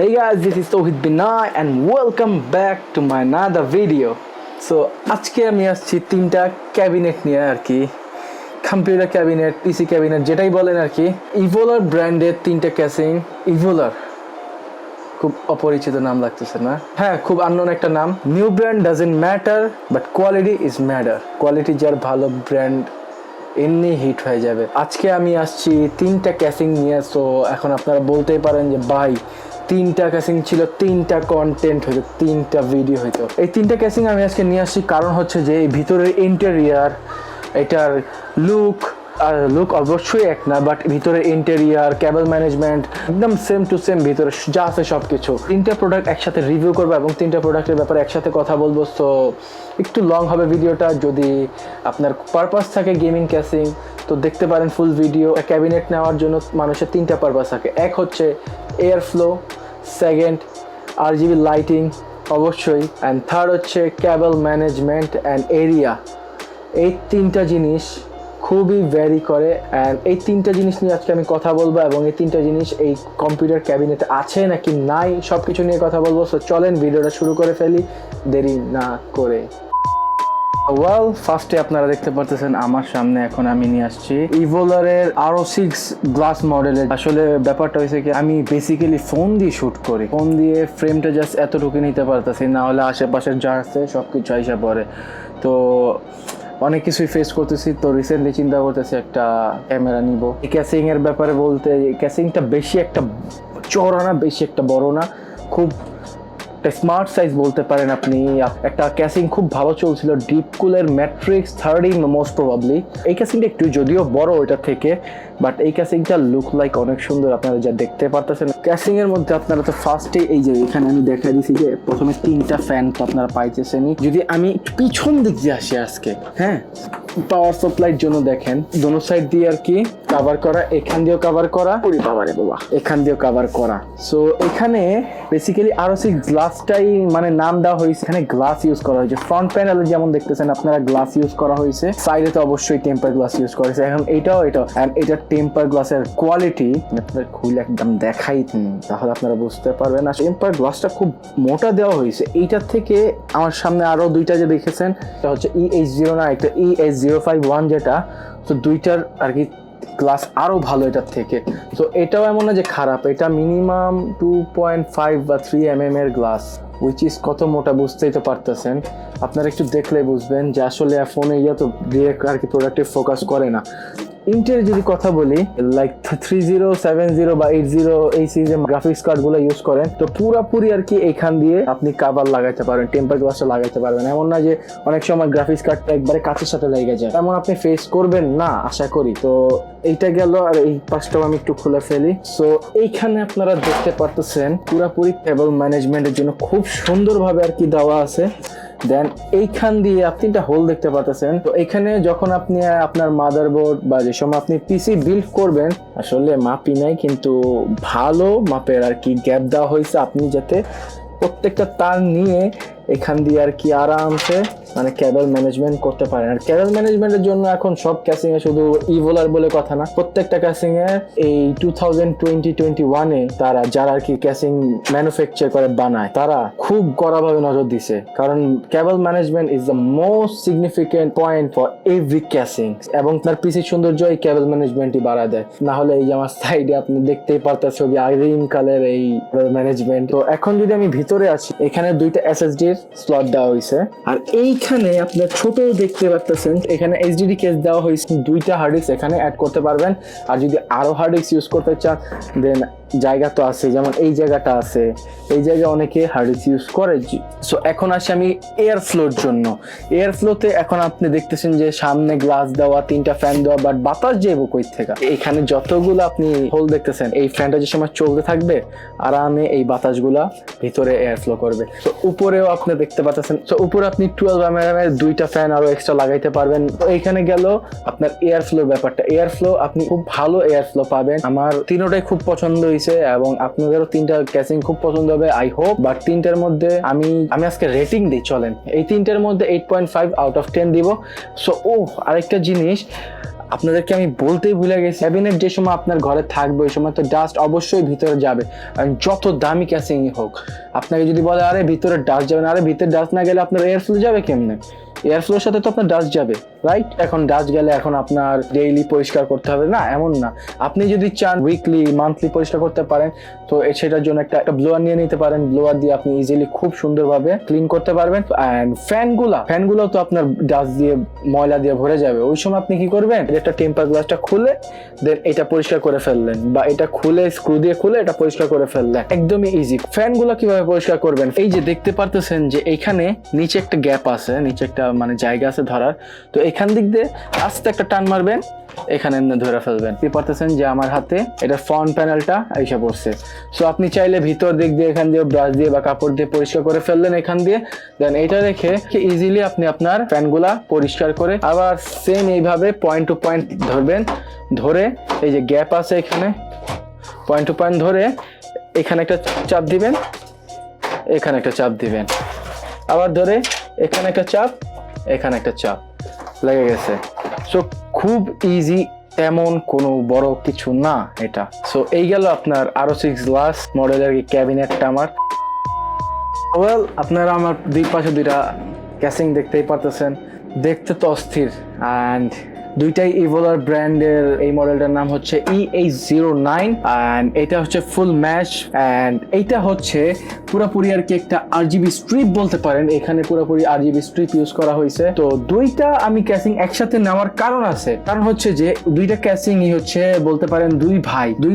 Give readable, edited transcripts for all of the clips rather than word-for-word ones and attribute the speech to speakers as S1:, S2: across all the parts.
S1: Hey guys, this is Towhid Binoy and welcome back to my another video. So আজকে আমি আসছি তিনটা cabinet নিয়ে আর কি, কম্পিউটার ক্যাবিনেট, পিসি ক্যাবিনেট যেটাই বলেন আর কি। ইভোলার ব্র্যান্ডের তিনটা ক্যাসিং। ইভোলার খুব অপরিচিত নাম লাগতেছে না? হ্যাঁ, খুব আননোন একটা নাম। New brand doesn't matter but quality is matter. Quality যার ভালো, ব্র্যান্ড এমনি হিট হয়ে যাবে। আজকে আমি আসছি তিনটা ক্যাসিং নিয়ে। সো এখন আপনারা বলতেই পারেন যে ভাই তিনটা ক্যাসিং ছিল, তিনটা কন্টেন্ট হইতো, তিনটা ভিডিও হইতো। এই তিনটা ক্যাসিং আমি আজকে নিয়ে আসছি কারণ হচ্ছে যে এই ভিতরের ইন্টেরিয়ার, এটার লুক অবশ্যই এক না, বাট ভিতরে ইন্টেরিয়ার, কেবল ম্যানেজমেন্ট একদম সেম টু সেম, ভিতরে যা আছে সব কিছু। তিনটা প্রোডাক্ট একসাথে রিভিউ করবো এবং তিনটা প্রোডাক্টের ব্যাপারে একসাথে কথা বলবো। সো একটু লং হবে ভিডিওটা। যদি আপনার পারপাস থাকে গেমিং ক্যাসিং তো দেখতে পারেন ফুল ভিডিও। ক্যাবিনেট নেওয়ার জন্য মানুষের তিনটা পারপাস থাকে। এক হচ্ছে air flow, second RGB lighting অবশ্যই, অ্যান্ড থার্ড হচ্ছে কেবল ম্যানেজমেন্ট অ্যান্ড এরিয়া। এই তিনটা জিনিস খুবই ভ্যারি করে, অ্যান্ড এই তিনটা জিনিস নিয়ে আজকে আমি কথা বলবো এবং এই তিনটা জিনিস এই কম্পিউটার ক্যাবিনেটে আছে নাকি নাই সব কিছু নিয়ে কথা বলবো। সো চলেন ভিডিওটা শুরু করে ফেলি দেরি না করে। ওয়েল, ফার্স্টে আপনারা দেখতে পারতেছেন আমার সামনে এখন আমি নিয়ে আসছি ইভোলারের RO6 গ্লাস মডেলের। আসলে ব্যাপারটা হয়েছে কি, আমি বেসিক্যালি ফোন দিয়ে শ্যুট করি, ফোন দিয়ে ফ্রেমটা জাস্ট এতটুকু নিতে পারতেছি, না হলে আশেপাশের যা আছে সব কিছু আইসা পড়ে। তো অনেক কিছুই ফেস করতেছি। তো রিসেন্টলি চিন্তা করতেছি একটা ক্যামেরা নিব। এই ক্যাসিং এর ব্যাপারে বলতে, এই ক্যাসিংটা বেশি একটা চওড়া না, বেশি একটা বড় না, খুব একটা স্মার্ট সাইজ বলতে পারেন আপনি। একটা ক্যাসিং খুব ভালো চলছিল, ডিপ কুলের ম্যাট্রিক্স 30 মোস্ট প্রবাবলি। এই ক্যাসিংটা একটু যদিও বড় ওইটা থেকে, বাট এই ক্যাসিংটা লুক লাইক অনেক সুন্দর, আপনারা যা দেখতে পারতেছেন। ক্যাসিং এর মধ্যে আপনারা তো ফার্স্টে এই যে এখানে আমি দেখাই দিছি যে প্রথমে তিনটা ফ্যান তো আপনারা পাইতেছেনই। যদি আমি পিছন দিক দিয়ে আসি আজকে, হ্যাঁ, পাওয়ার সাপ্লাইয়ের জন্য দেখেন দোনো সাইড দিয়ে আর কি কভার করা, এখান দিয়েও কভার করা, ওরে বাবা রে বাবা, এখান দিয়েও কভার করা। সো এখানে বেসিক্যালি RO6 গ্লাসটাই মানে নাম দেওয়া হয়েছে, এখানে গ্লাস ইউজ করা হয়েছে। ফ্রন্ট প্যানেলে যেমন দেখতেছেন আপনারা গ্লাস ইউজ করা হয়েছে, সাইডে তো অবশ্যই টেম্পার গ্লাস ইউজ করা হয়েছে। এখন এটাও এন্ড এটা টেম্পার গ্লাসের কোয়ালিটি আপনাদের খুলে একদম দেখাই তাহলে আপনারা বুঝতে পারবেন। আর টেম্পার গ্লাসটা খুব মোটা দেওয়া হয়েছে। এইটার থেকে আমার সামনে আরো দুইটা যে দেখেছেন, এটা হচ্ছে EH0 না, একটা EH051 যেটা। তো দুইটার আর কি গ্লাস আরো ভালো এটার থেকে। তো এটাও এমন না যে খারাপ, এটা মিনিমাম 2.5 বা 3 mm এর গ্লাস, উইচ ইজ কত মোটা বুঝতেই তো পারতেছেন। আপনারা একটু দেখলে বুঝবেন যে আসলে ফোনে তো ডিরেক্ট আর কি প্রোডাক্টে ফোকাস করে না। ইন্টেল যদি কথা বলি, লাইক 30, 70 বা 80 এই সিরিজের গ্রাফিক্স কার্ড গুলো ইউজ করেন তো পুরাপুরি আর কি এখান দিয়ে আপনি কাভার লাগাইতে পারেন, টেম্পার গ্লাসটা লাগাইতে পারবেন। এমন না যে অনেক সময় গ্রাফিক্স কার্ডটা একবারে কাঁচের সাথে লেগে যায়, তেমন আপনি ফেস করবেন না আশা করি। তো এইটা গেল, আর এই পাশটাও আমি একটু খুলে ফেলি। সো এইখানে আপনারা দেখতে পারতেছেন পুরাপুরি কেবল ম্যানেজমেন্টের জন্য খুব সুন্দরভাবে আর কি দেওয়া আছে। দেন এইখান দিয়ে আপনি একটা হোল দেখতে পাচ্ছেন। তো এখানে যখন আপনি আপনার মাদারবোর্ড বা যে সময় আপনি পিসি বিল্ড করবেন, আসলে মাপই নাই কিন্তু ভালো মাপের আর কি গ্যাপ দেওয়া হয়েছে, আপনি যাতে প্রত্যেকটা তার নিয়ে এখান দিয়ে আর কি আরামসে মানে কেবল ম্যানেজমেন্ট করতে পারেন। আর কেবল ম্যানেজমেন্টের জন্য এখন সব ক্যাসিং এ শুধু ইভোলার বলে কথা না, প্রত্যেকটা ক্যাসিং এ এই 2020-21 এ তারা যারা আর কি ক্যাসিং ম্যানুফ্যাকচার করে বানায় তারা খুব কড়াভাবে নজর দিছে, কারণ কেবল management is the most significant point for every casing, এবং তার পিসির সৌন্দর্য এই কেবল ম্যানেজমেন্টই বাড়ায় দেয়। না হলে এই যে আমার সাইডে আপনি দেখতেই পারতেন ছবি আইরিন কালার এই ম্যানেজমেন্ট। তো এখন যদি আমি ভিতরে আছি, এখানে দুইটা SSD স্লট দেওয়া হয়েছে, আর এইখানে আপনার ছোট দেখতে পাচ্ছেন এখানে HDD কেস দেওয়া হয়েছে, দুইটা হার্ড ডিস্ক এখানে অ্যাড করতে পারবেন। আর যদি আরো হার্ড ডিস্ক ইউজ করতে চান দেন জায়গা তো আছে, যেমন এই জায়গাটা আছে, এই জায়গায় অনেকে হার্ড ডিস্ক ইউজ করে। সো এখন আসি আমি এয়ার ফ্লোর জন্য। এয়ার ফ্লোতে এখন আপনি দেখতেছেন যে সামনে গ্লাস দেওয়া, তিনটা ফ্যান দেওয়া, বাট বাতাস যাইব কই থেকে? এখানে যতগুলো আপনি হোল দেখতেছেন, এই ফ্যানটা যে সময় চলতে থাকবে আরামে এই বাতাসগুলা ভিতরে এয়ার ফ্লো করবে। তো উপরেও আপনি দেখতে পাচ্ছেন, তো উপরে আপনি 12 mm এর দুইটা ফ্যান আরো এক্সট্রা লাগাইতে পারবেন। তো এইখানে গেল আপনার এয়ার ফ্লো ব্যাপারটা। এয়ার ফ্লো আপনি খুব ভালো এয়ার ফ্লো পাবেন, আমার তিনটাই খুব পছন্দ হয়েছে এবং আপনাদেরও তিনটা ক্যাসিং খুব পছন্দ হবে আই হোপ। বাট তিনটার মধ্যে আমি আজকে রেটিং দিই, চলেন এই তিনটার মধ্যে 8.5 আউট অফ 10 দিব। সো আরেকটা জিনিস, আপনাদেরকে আমি বলতেই ভুলে গেছি, ক্যাবিনেট যে সময় আপনার ঘরে থাকবে ওই সময় তো ডাস্ট অবশ্যই ভিতরে যাবে। কারণ যত দামি ক্যাসিংই হোক, আপনাকে যদি বলে আরে ভিতরে ডাস্ট যাবে না, আরে ভিতরে ডাস্ট না গেলে আপনার এয়ার ফ্লো যাবে কেমনে? এয়ার ফ্লোর সাথে তো আপনার ডাস্ট যাবে, রাইট? এখন ডাস্ট গেলে এখন আপনার ডেইলি পরিষ্কার করতে হবে না, এমন না। আপনি যদি চান উইকলি মান্থলি পরিষ্কার করতে পারেন, তো সেটার জন্য একটা ব্লোয়ার নিয়ে নিতে পারেন। ব্লোয়ার দিয়ে আপনি ইজিলি খুব সুন্দরভাবে ক্লিন করতে পারবেন। অ্যান্ড ফ্যানগুলো তো আপনার ডাস্ট দিয়ে ময়লা দিয়ে ভরে যাবে। ওই সময় আপনি কি করবেন, একটা টেম্পার গ্লাসটা খুলে দেন এটা পরিষ্কার করে ফেললেন, বা এটা খুলে স্ক্রু দিয়ে খুলে এটা পরিষ্কার করে ফেললেন, একদমই ইজি। ফ্যানগুলো কিভাবে পরিষ্কার করবেন, এই যে দেখতে পারতেছেন যে এইখানে নিচে একটা গ্যাপ আছে, নিচে একটা মানে জায়গা আছে ধরার, তো এখান দিক দিয়ে আস্তে একটা টান মারবেন, এখানে ধরে ফেলবেন। কি পারতেছেন যে আমার হাতে এটা ফ্রন্ট প্যানেলটা এসে পড়ছে। সো আপনি চাইলে ভিতর দিক দিয়ে এখান দিয়ে ব্রাশ দিয়ে বা কাপড় দিয়ে পরিষ্কার করে ফেললেন এখান দিয়ে, দেন এটা রেখে ইজিলি আপনি আপনার ফ্যানগুলা পরিষ্কার করে আবার সেম এইভাবে পয়েন্ট টু পয়েন্ট ধরবেন। ধরে এই যে গ্যাপ আছে এখানে, পয়েন্ট টু পয়েন্ট ধরে এখানে একটা চাপ দিবেন, এখানে একটা চাপ দিবেন, আবার ধরে এখানে একটা চাপ, এখানে একটা চাপ, লেগে গেছে। সো খুব ইজি, তেমন কোনো বড় কিছু না এটা। সো এই গেল আপনার RO6 গ্লাস মডেলের ক্যাবিনেটটা আমার। ওয়েল, আপনারা আমার দুই পাশে দুইটা ক্যাসিং দেখতেই পারতেছেন, দেখতে তো অস্থির। অ্যান্ড দুইটাই ইভোলার ব্র্যান্ডের। এই মডেলটার নাম হচ্ছে EH09 অ্যান্ড এটা হচ্ছে ফুল ম্যাশ। অ্যান্ড এইটা হচ্ছে পুরোপুরি আর কি একটা RGB স্ট্রিপ বলতে পারেন, এখানে পুরোপুরি RGB স্ট্রিপ ইউজ করা হয়েছে। তো দুইটা আমি ক্যাসিং একসাথে নেওয়ার কারণ আছে, কারণ হচ্ছে যে দুইটা ক্যাসিংই হচ্ছে বলতে পারেন দুই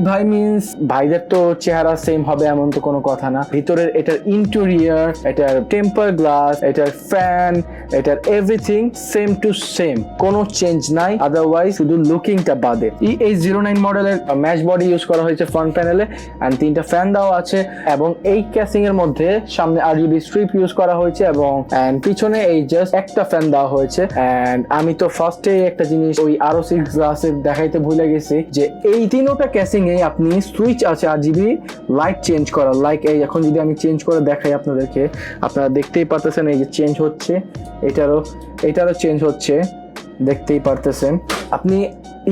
S1: ভাই মিন্স ভাইদের তো চেহারা সেম হবে এমন তো কোনো কথা না। ভিতরের এটার ইন্টেরিয়র, এটার টেম্পার গ্লাস, এটার ফ্যান, এটার এভরিথিং সেম টু সেম, কোনো চেঞ্জ নাই। আদারওয়াইজ শুধু লুকিংটা বাদে। EH09 মডেলের ম্যাশ বডি ইউজ করা হয়েছে ফ্রন্ট প্যানেলে, এন্ড তিনটা ফ্যান দেওয়া আছে, এবং এই ক্যাসিং এর মধ্যে সামনে RGB স্ট্রিপ ইউজ করা হয়েছে এবং পিছনে এই জাস্ট একটা ফ্যান দেওয়া হয়েছে। এন্ড আমি তো ফার্স্টে একটা জিনিস ওই RO6 গ্লাসে দেখাইতে ভুলে গেছি যে এই তিনটা ক্যাসিং এ আপনি সুইচ আছে RGB লাইট চেঞ্জ করা। লাইক এই এখন যদি আমি চেঞ্জ করে দেখাই আপনাদেরকে, আপনারা দেখতেই পারতেছেন এই যে চেঞ্জ হচ্ছে, এটারও চেঞ্জ হচ্ছে, দেখতেই পারতেছেন। আপনি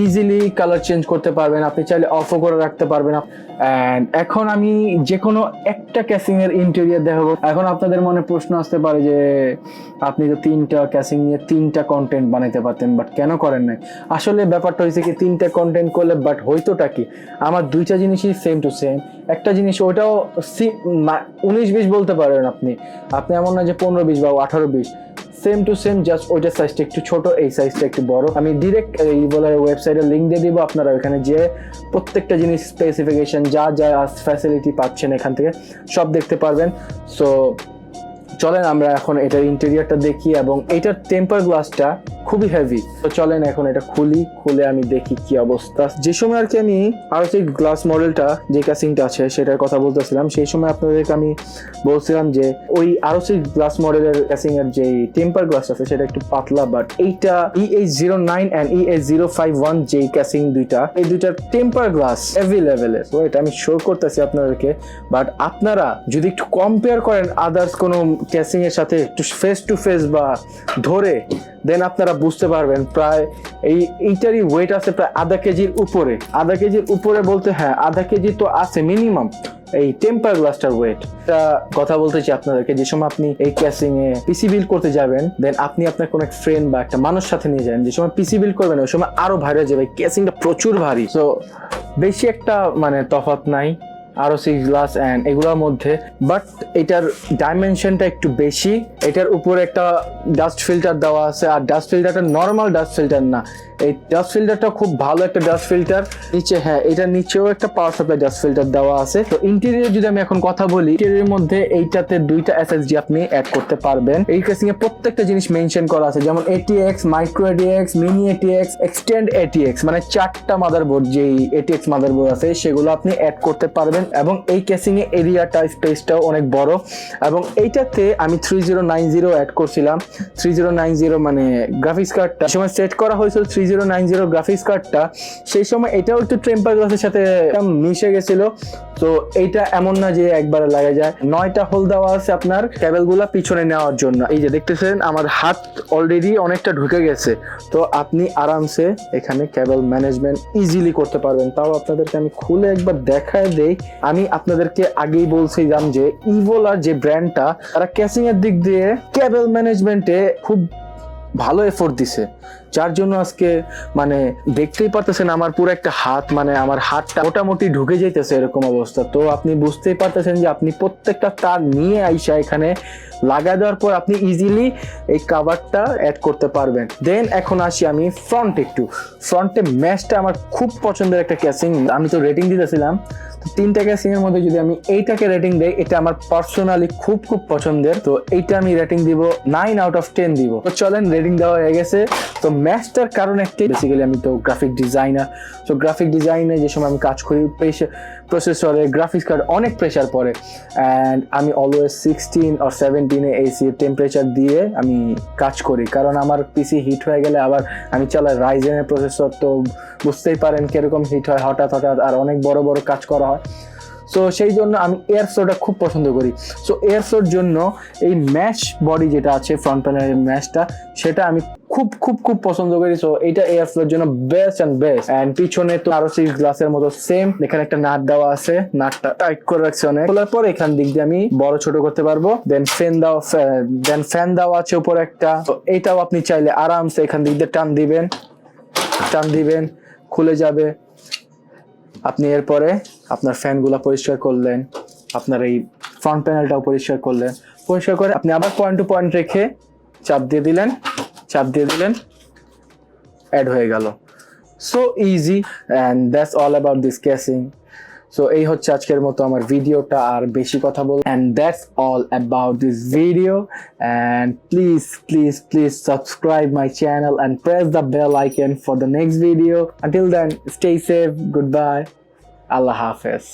S1: ইজিলি কালার চেঞ্জ করতে পারবেন, আপনি চাইলে অফও করে রাখতে পারবেন। এন্ড এখন আমি যে কোনো একটা ক্যাসিং এর ইন্টেরিয়র দেখাবো। এখন আপনাদের মনে প্রশ্ন আসতে পারে যে আপনি তো তিনটা ক্যাসিং নিয়ে তিনটা কন্টেন্ট বানাইতে পারতেন, বাট কেন করেন নাই? আসলে ব্যাপারটা হয়েছে কি, তিনটা কন্টেন্ট করলে বাট হইতোটা কি, আমার দুইটা জিনিসই সেম টু সেম। একটা জিনিস ওইটাও 19-20 বলতে পারেন আপনি এমন না যে 15-20 বা 18-20, সেম টু সেম, জাস্ট ওইটার সাইজটা একটু ছোট, এই সাইজটা একটু বড়। আমি ডিরেক্ট ইভোলার ওয়েবসাইটের লিঙ্ক দিয়ে দিব, আপনারা ওখানে যে প্রত্যেকটা জিনিস স্পেসিফিকেশন যা ফ্যাসিলিটি পাচ্ছেন এখান থেকে সব দেখতে পারবেন। সো চলেন আমরা এখন এটার ইন্টেরিয়রটা দেখি, এবং এটার টেম্পার গ্লাসটা খুবই হেভি। তো চলেন এখন এটা খুলে আমি দেখি কি অবস্থা। যে সময় আর কি আমি RO6 গ্লাস মডেলটা যে ক্যাসিংটা আছে সেটার কথা বলতেছিলাম, সেই সময় আপনাদেরকে আমি বলছিলাম যে ওই RO6 গ্লাস মডেলের ক্যাসিং এর যে টেম্পার গ্লাস আছে সেটা একটু পাতলা, বাট এইটা EH09 এন্ড EH051 যে ক্যাসিং এই দুইটার টেম্পার গ্লাস হেভি লেভেলের। তো এটা আমি শো করতেছি আপনাদেরকে, বাট আপনারা যদি একটু কম্পেয়ার করেন আদার্স কোনো ক্যাসিং এর সাথে একটু ফেস টু ফেস বা ধরে, দেন আপনারা বুঝতে পারবেন প্রায় এইটারই ওয়েট আছে প্রায় আধা কেজির উপরে বলতে হ্যাঁ আধা কেজি তো আছে মিনিমাম এই টেম্পার গ্লাসটার ওয়েট। কথা বলতে চাই আপনাদেরকে, যে সময় আপনি এই ক্যাসিং এ পিসি বিল্ড করতে যাবেন, দেন আপনি আপনার কোনো এক ফ্রেন্ড বা একটা মানুষ সাথে নিয়ে যাবেন, যে সময় পিসি বিল্ড করবেন ওই সময় আরো ভারী হয়ে যাবে, ক্যাসিংটা প্রচুর ভারী। সো বেশি একটা মানে তফাৎ নাই RO6 গ্লাস এন্ড এগুলোর মধ্যে, বাট এটার ডাইমেনশনটা একটু বেশি। এটার উপরে একটা ডাস্ট ফিল্টার দেওয়া আছে, আর ডাস্ট ফিল্টারটা নর্মাল ডাস্ট ফিল্টার না, এই ডাস্ট ফিল্টারটা খুব ভালো একটা ডাস্ট ফিল্টার। নিচে হ্যাঁ এটার নিচেও একটা পাওয়ার সাপ্লাই ডাস্ট ফিল্টার দেওয়া আছে। তো ইন্টেরিয়র যদি আমি এখন কথা বলি, ইন্টেরিয়র মধ্যে এইটাতে দুইটা SSD আপনি অ্যাড করতে পারবেন। এই কেসিং এ প্রত্যেকটা জিনিস মেনশন করা আছে, যেমন ATX, micro ATX, mini ATX, extend ATX, মানে 4টা মাদারবোর্ড যেই ATX মাদারবোর্ড আছে সেগুলো আপনি অ্যাড করতে পারবেন এবং এই ক্যাসিং এর এরিয়াটা স্পেসটাও অনেক বড় এবং এইটাতে আমি 3090 অ্যাড করছিলাম 3090 মানে গ্রাফিক্স কার্ডটা সময় সেট করা হয়েছিল 3090 গ্রাফিক্স কার্ডটা সেই সময় এটাও একটু টেম্পার গ্লাসের সাথে মিশে গেছিল তো এইটা এমন না যে একবারে লাগা যায় 9টা হোল দেওয়া আছে আপনার কেবলগুলো পিছনে নেওয়ার জন্য এই যে দেখতেছেন আমার হাত অলরেডি অনেকটা ঢুকে গেছে তো আপনি আরামসে এখানে কেবল ম্যানেজমেন্ট ইজিলি করতে পারবেন তাও আপনাদেরকে আমি খুলে একবার দেখায় দেই আমি আপনাদেরকে আগেই বলছিলাম যে ইভোলার যে ব্র্যান্ডটা তারা ক্যাসিং এর দিক দিয়ে কেবল ম্যানেজমেন্টে খুব ভালো এফোর্ট দিছে যার জন্য আজকে মানে দেখতেই পারতেছেন আমার পুরো একটা হাত মানে আমার হাতটা মোটামুটি ঢুকে যাইতেছে এরকম অবস্থা তো আপনি বুঝতেই পারতেছেন যে আপনি প্রত্যেকটা তার নিয়ে আইসা এখানে লাগা দেওয়ার পর আপনি ইজিলি এই কাভারটা অ্যাড করতে পারবেন দেন এখন আসি আমি ফ্রন্টে ম্যাশটা আমার খুব পছন্দের একটা ক্যাসিং আমি তো রেটিং দিতেছিলাম তো 3টা ক্যাসিং এর মধ্যে যদি আমি এইটাকে রেটিং দেই এটা আমার পার্সোনালি খুব পছন্দের তো এইটা আমি রেটিং দিব 9 আউট অফ 10 দিব তো চলেন রেটিং দেওয়া হয়ে গেছে তো ম্যাশটার কারণ একটাই বেসিক্যালি আমি তো গ্রাফিক ডিজাইনার তো গ্রাফিক ডিজাইনে যে সময় আমি কাজ করি প্রসেসরে গ্রাফিক্স কার্ড অনেক প্রেসার পড়ে অ্যান্ড আমি অলওয়েজ 16 or 17 এসি টেম্পারেচার দিয়ে আমি কাজ করি কারণ আমার পিসি হিট হয়ে গেলে আবার আমি চালাই রাইজেনের প্রসেসর তো বুঝতেই পারেন কিরকম হিট হয় হঠাৎ আর অনেক বড় কাজ করা হয় সো সেই জন্য আমি এয়ার ফ্লোটা খুব পছন্দ করি সো এয়ার ফ্লোর জন্য এই ম্যাশ বডি যেটা আছে ফ্রন্ট প্যানেলের ম্যাশটা সেটা আমি খুব পছন্দ করি সো এটা এয়ার ফ্লোর জন্য বেস্ট অ্যান্ড পিছনে তো আরো 6 গ্লাসের মতো সেম এখানে একটা নাট দেওয়া আছে নাটটা টাইট করে রাখছে অনেক খোলার পর এখান দিক দিয়ে আমি বড় ছোট করতে পারবো দেন ফ্যান দেওয়া আছে উপর একটা তো এটাও আপনি চাইলে আরামসে এখান দিক দিয়ে টান দিবেন খুলে যাবে আপনি এরপরে আপনার ফ্যানগুলো পরিষ্কার করলেন আপনার এই ফ্রন্ট প্যানেলটাও পরিষ্কার করে আপনি আবার পয়েন্ট টু পয়েন্ট রেখে চাপ দিয়ে দিলেন অ্যাড হয়ে গেল so easy and that's all about this casing so এই হচ্ছে আজকের মতো আমার ভিডিওটা আর বেশি কথা বল and that's all about this video and please subscribe my channel and press the bell icon for the next video until then stay safe goodbye আল্লাহ হাফেজ